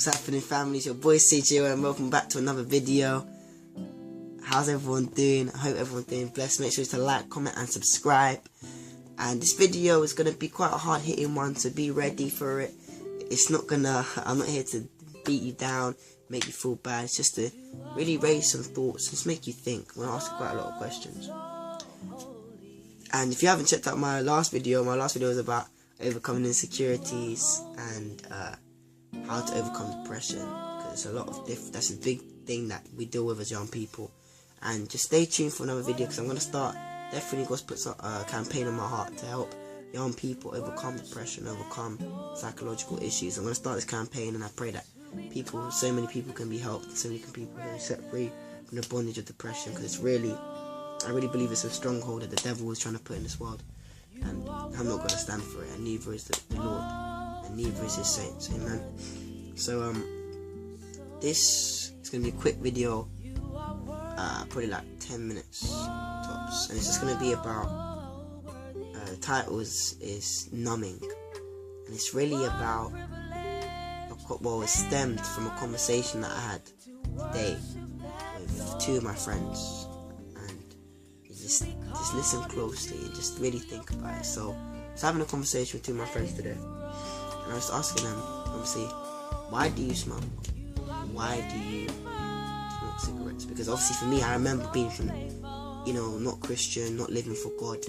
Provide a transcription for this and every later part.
What's happening, family? It's your boy CJ and welcome back to another video. How's everyone doing? I hope everyone's doing blessed. Make sure to like, comment and subscribe. And this video is going to be quite a hard hitting one, so be ready for it. I'm not here to beat you down, make you feel bad. It's just to really raise some thoughts, just make you think. I'm going to ask quite a lot of questions. And if you haven't checked out my last video was about overcoming insecurities and how to overcome depression, because that's a big thing that we deal with as young people. And just stay tuned for another video, because I'm going to definitely going to put a campaign on my heart to help young people overcome depression, overcome psychological issues. I'm going to start this campaign, and I pray that so many people can be helped, so many people can be set free from the bondage of depression, because I really believe it's a stronghold that the devil is trying to put in this world, and I'm not going to stand for it, and neither is the Lord, and neither is his saints. Amen. So this is going to be a quick video, probably like 10 minutes tops, and it's just going to be about the title is Numbing, and it's really about it stemmed from a conversation that I had today with two of my friends. Just listen closely and just really think about it. So I was having a conversation with two of my friends today, and I was asking them, obviously, why do you smoke? Why do you smoke cigarettes? Because obviously for me, I remember being from, not Christian, not living for God,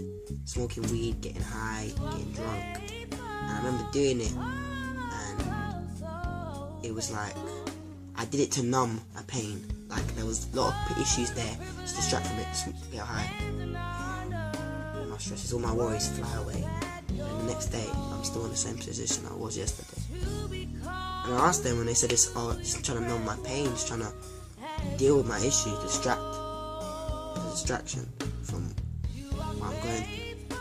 smoking weed, getting high, getting drunk, and I remember doing it, and it was like I did it to numb a pain. Like, there was a lot of issues there, just distract from it, just get high. All my stresses, all my worries fly away. And the next day, I'm still in the same position I was yesterday. And I asked them, and they said just trying to numb my pain, just trying to deal with my issues, distraction from what I'm going through.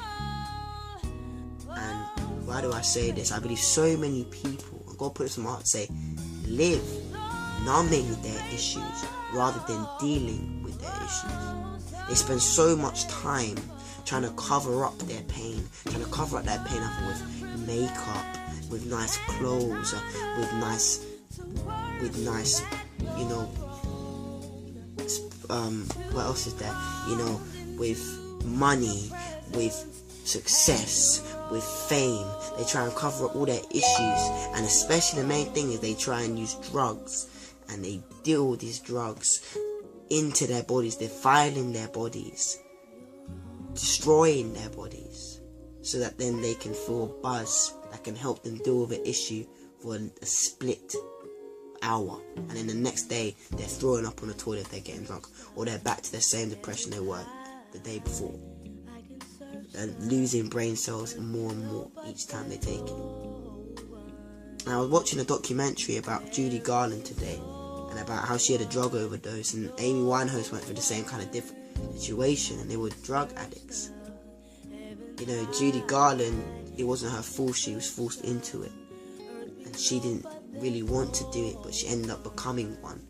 And why do I say this? I believe so many people, and God put it in my heart to say, live numbing their issues rather than dealing with their issues. They spend so much time trying to cover up their pain, trying to cover up that pain with makeup, with nice clothes, with nice, what else is there? With money, with success, with fame. They try and cover up all their issues, and especially the main thing is they try and use drugs. And they deal these drugs into their bodies, defiling their bodies, destroying their bodies, so that then they can feel a buzz that can help them deal with an issue for a split hour. And then the next day, they're throwing up on the toilet if they're getting drunk, or they're back to the same depression they were the day before. They're losing brain cells more and more each time they take it. And I was watching a documentary about Judy Garland today, and about how she had a drug overdose, and Amy Winehouse went through the same kind of different situation, and they were drug addicts. Judy Garland, it wasn't her fault, she was forced into it, and she didn't really want to do it, but she ended up becoming one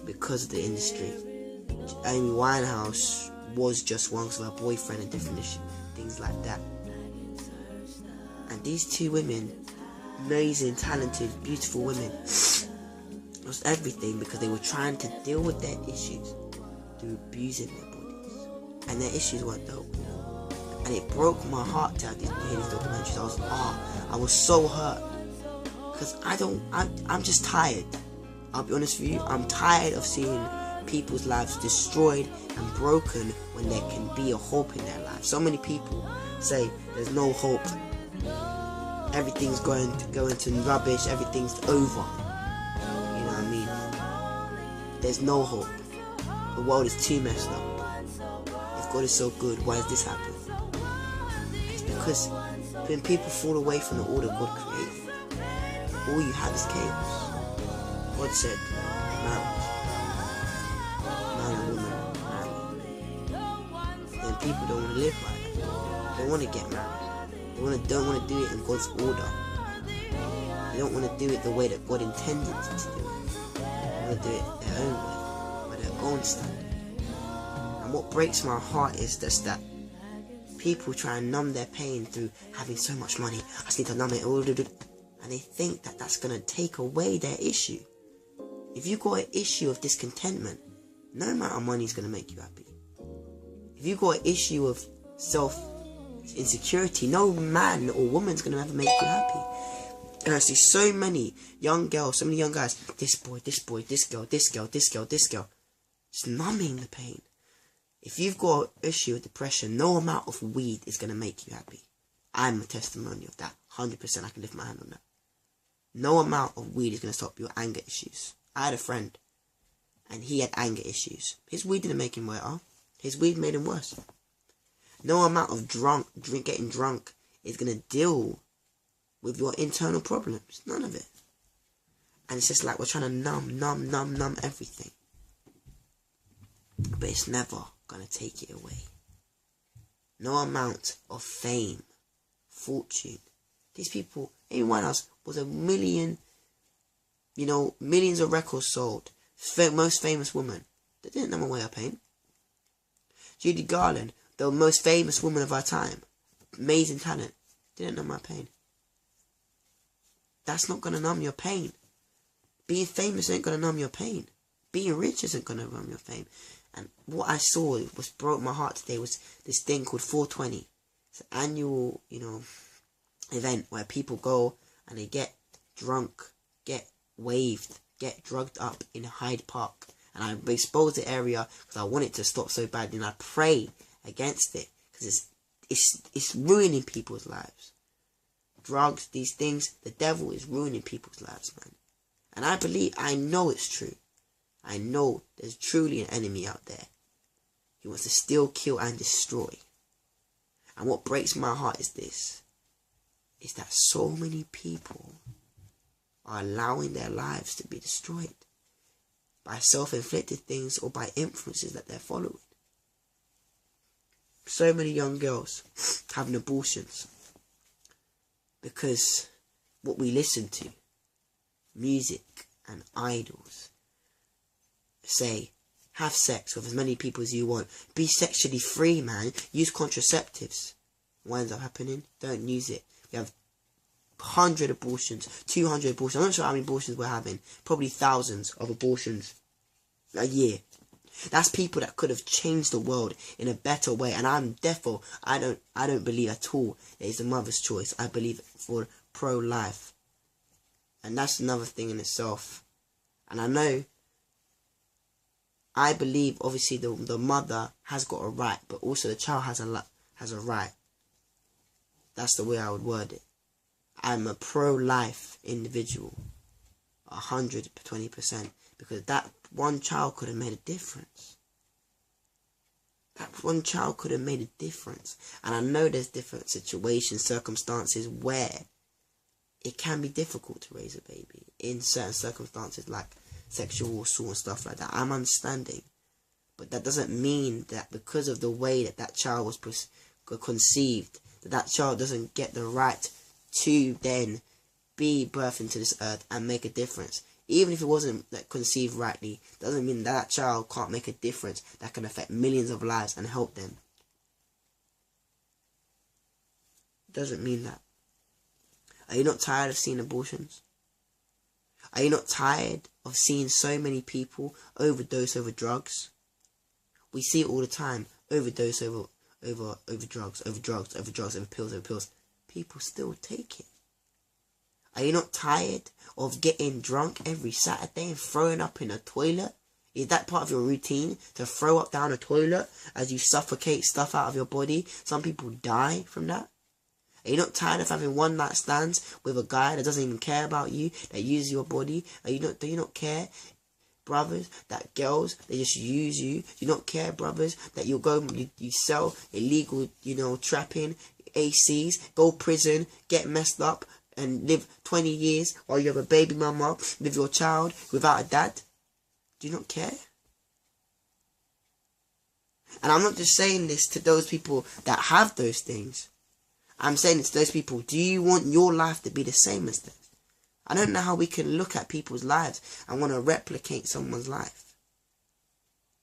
because of the industry. Amy Winehouse was just one because of her boyfriend and different things like that. And these two women, amazing, talented, beautiful women, lost everything because they were trying to deal with their issues through abusing their bodies, and their issues weren't dealt with. And it broke my heart to hear these documentaries. I was so hurt, because I'm just tired. I'll be honest with you, I'm tired of seeing people's lives destroyed and broken when there can be a hope in their lives. So many people say there's no hope, everything's going to rubbish, everything's over. There's no hope. The world is too messed up. If God is so good, why does this happen? It's because when people fall away from the order God created, all you have is chaos. God said, marriage, man and woman, marriage. Then people don't want to live by that. They don't want to get married. They don't want to do it in God's order. They don't want to do it the way that God intended to do it. They want to do it their own way, by their own standard. And what breaks my heart is just that people try and numb their pain through having so much money. I just need to numb it, and and they think that that's going to take away their issue. If you've got an issue of discontentment, no amount of money is going to make you happy. If you've got an issue of self-insecurity, no man or woman's going to ever make you happy. And I see so many young girls, so many young guys, this boy, this girl, this girl, just numbing the pain. If you've got an issue with depression, no amount of weed is going to make you happy. I'm a testimony of that. 100% I can lift my hand on that. No amount of weed is going to stop your anger issues. I had a friend, and he had anger issues. His weed didn't make him better. His weed made him worse. No amount of getting drunk is going to deal with your internal problems. None of it. And it's just like we're trying to numb everything. But it's never going to take it away. No amount of fame, fortune. These people, everyone else was a million, millions of records sold. Most famous woman. They didn't numb away her pain. Judy Garland, the most famous woman of our time. Amazing talent. Didn't numb her pain. That's not going to numb your pain. Being famous ain't going to numb your pain. Being rich isn't going to numb your pain. And what I saw, was broke my heart today, was this thing called 420. It's an annual, event where people go and they get drunk, get waved, get drugged up in Hyde Park. And I expose the area because I want it to stop so badly. And I pray against it because it's ruining people's lives. Drugs, these things, the devil is ruining people's lives, man. And I know it's true. I know there's truly an enemy out there. He wants to steal, kill, and destroy. And what breaks my heart is this. Is that so many people are allowing their lives to be destroyed by self-inflicted things or by influences that they're following. So many young girls having abortions because what we listen to, music and idols, say, have sex with as many people as you want. Be sexually free, man. Use contraceptives. What ends up happening? Don't use it. We have 100 abortions, 200 abortions. I'm not sure how many abortions we're having. Probably thousands of abortions a year. That's people that could have changed the world in a better way. And I don't believe at all that it's a mother's choice. I believe for pro-life. And that's another thing in itself. And I believe obviously the mother has got a right, but also the child has a right. That's the way I would word it. I'm a pro-life individual, 120%, because that one child could have made a difference. That one child could have made a difference. And I know there's different situations, circumstances where it can be difficult to raise a baby in certain circumstances like sexual assault and stuff like that. I'm understanding. But that doesn't mean that because of the way that child was conceived, that child doesn't get the right to then be birthed into this earth and make a difference. Even if it wasn't conceived rightly, doesn't mean that child can't make a difference that can affect millions of lives and help them. Doesn't mean that. Are you not tired of seeing abortions? Are you not tired of seeing so many people overdose over drugs? We see it all the time. Overdose over drugs, over pills. People still take it. Are you not tired of getting drunk every Saturday and throwing up in a toilet? Is that part of your routine, to throw up down a toilet as you suffocate stuff out of your body? Some people die from that. Are you not tired of having one night stands with a guy that doesn't even care about you, that uses your body? Do you not care, brothers, that girls, they just use you? Do you not care, brothers, that you sell illegal, trapping, ACs, go prison, get messed up, and live 20 years while you have a baby mama with your child without a dad? Do you not care? And I'm not just saying this to those people that have those things. I'm saying it to those people. Do you want your life to be the same as theirs? I don't know how we can look at people's lives and want to replicate someone's life.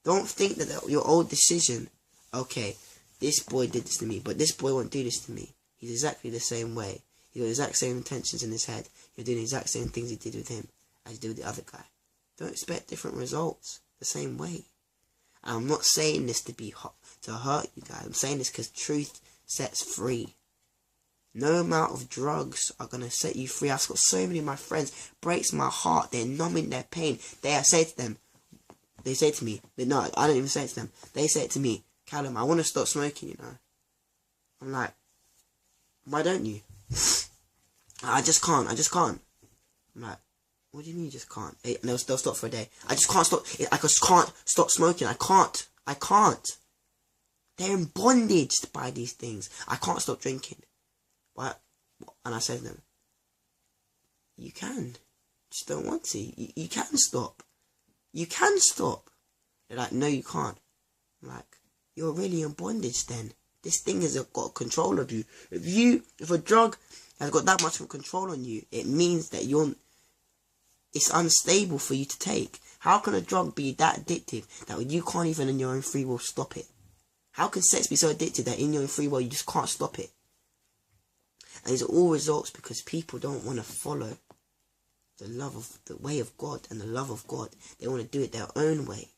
Don't think that your old decision, okay, this boy did this to me, but this boy won't do this to me. He's exactly the same way. He's got the exact same intentions in his head. you're doing the exact same things you did with him as you did with the other guy. Don't expect different results the same way. And I'm not saying this to hurt you guys. I'm saying this because truth sets free. No amount of drugs are going to set you free. I've got so many of my friends, breaks my heart. They're numbing their pain. They say to me, no, I don't even say it to them. They say it to me, Callum, I want to stop smoking, you know. I'm like, why don't you? I just can't. I'm like, what do you mean you just can't? And they'll stop for a day. I just can't stop. I just can't stop smoking. I can't. They're in bondage by these things. I can't stop drinking. What? And I said to them, you can. Just don't want to. You can stop. You can stop. They're like, no, you can't. I'm like, you're really in bondage then. This thing has got control of you. If a drug has got that much of control on you, it means that it's unstable for you to take. How can a drug be that addictive that you can't even in your own free will stop it? How can sex be so addictive that in your own free will you just can't stop it? And these are all results because people don't want to follow the way of God and the love of God. They want to do it their own way.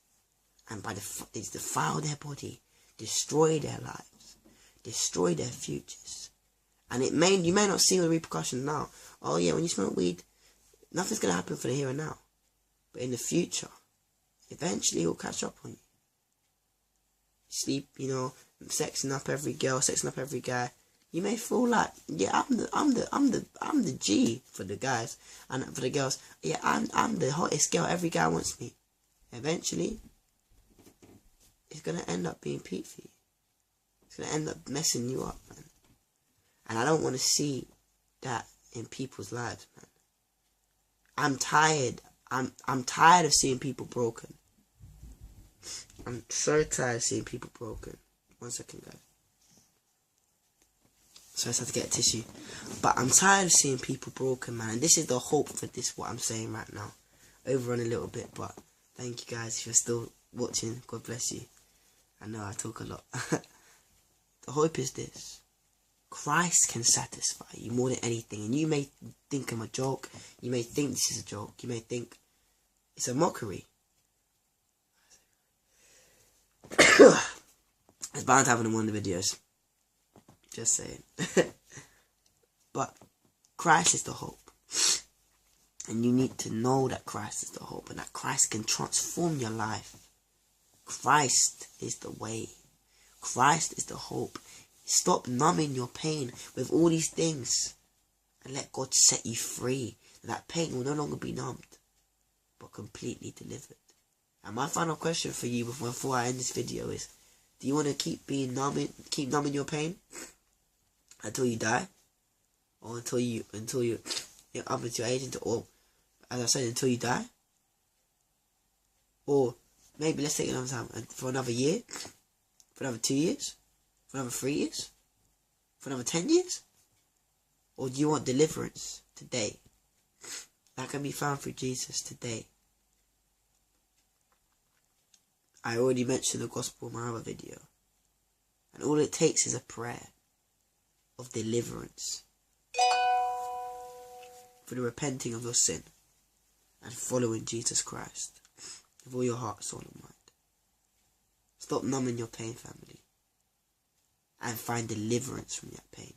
And they defile their body, destroy their lives, destroy their futures. And you may not see the repercussions now. Oh yeah, when you smoke weed, nothing's going to happen for the here and now. But in the future, eventually it will catch up on you. Sleep, sexing up every girl, sexing up every guy. You may feel like, yeah, I'm the G for the guys, and for the girls, yeah, I'm the hottest girl. Every guy wants me. Eventually, it's gonna end up being Pete for you. It's gonna end up messing you up, man. And I don't want to see that in people's lives, man. I'm tired. I'm tired of seeing people broken. I'm so tired of seeing people broken. 1 second, guys. So I just have to get a tissue. But I'm tired of seeing people broken, man. And this is the hope for what I'm saying right now. Overrun a little bit, but thank you guys if you're still watching. God bless you. I know I talk a lot. The hope is this. Christ can satisfy you more than anything. And you may think I'm a joke. You may think this is a joke. You may think it's a mockery. It's bound to happen in one of the videos. Just saying. But Christ is the hope. And you need to know that Christ is the hope. And that Christ can transform your life. Christ is the way. Christ is the hope. Stop numbing your pain with all these things. And let God set you free. That pain will no longer be numbed. But completely delivered. And my final question for you before I end this video is, do you want to keep numbing your pain until you die, or until you're up into your age, or as I said, until you die, or maybe let's take another time for another year, for another 2 years, for another 3 years, for another 10 years, or do you want deliverance today? That can be found through Jesus today. I already mentioned the gospel in my other video. And all it takes is a prayer of deliverance for the repenting of your sin and following Jesus Christ with all your heart, soul and mind. Stop numbing your pain, family, and find deliverance from that pain.